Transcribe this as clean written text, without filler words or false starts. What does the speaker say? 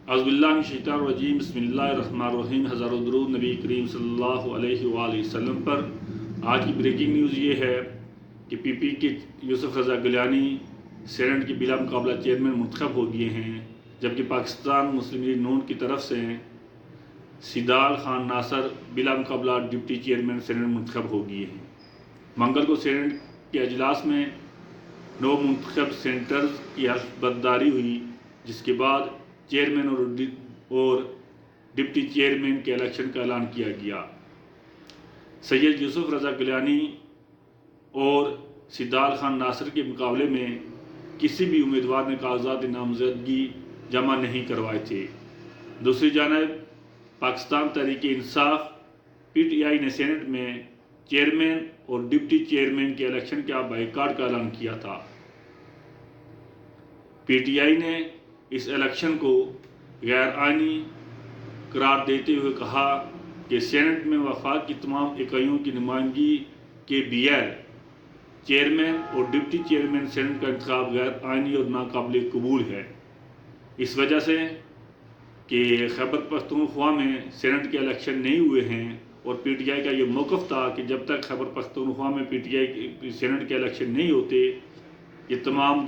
औज़ुबिल्लाहिमिनश्शैतानिर्रजीम बिस्मिल्लाहिर्रहमानिर्रहीम। हज़ारों दुरूद नबी करीम सल्लल्लाहु अलैहि वसल्लम पर। आज की ब्रेकिंग न्यूज़ ये है कि पीपी के यूसुफ रज़ा गिलानी सेनेट के बिला मुकाबला चेयरमैन मुंतखब हो गए हैं, जबकि पाकिस्तान मुस्लिम लीग नून की तरफ से सिदाल खान नासर बिला मुकाबला डिप्टी चेयरमैन सेनेट मुंतखब हो गए हैं। मंगल को सेनेट के अजलास में नौ मुंतखब सेनेटर्स की हल्फबर्दारी हुई, जिसके बाद चेयरमैन और डिप्टी चेयरमैन के इलेक्शन का ऐलान किया गया। सैयद यूसुफ रज़ा गिलानी और सिदाल खान नासर के मुकाबले में किसी भी उम्मीदवार ने कागजात नामजदगी जमा नहीं करवाए थे। दूसरी जानब पाकिस्तान तहरीक-ए-इंसाफ PTI ने सेनेट में चेयरमैन और डिप्टी चेयरमैन के इलेक्शन का बाइकाट का ऐलान किया था। PTI ने इस इलेक्शन को गैर आईनी करार देते हुए कहा कि सेनेट में वफाक की तमाम इकाइयों की नुमाइंदगी के बगैर चेयरमैन और डिप्टी चेयरमैन सेनेट का इंतखाब गैर आईनी और नाकाबिल कबूल है। इस वजह से कि खैबर पख्तूनख्वा में सेनेट के इलेक्शन नहीं हुए हैं और PTI का ये मौक़िफ़ था कि जब तक खैबर पख्तूनख्वा में PTI सेनेट के इलेक्शन नहीं होते, ये तमाम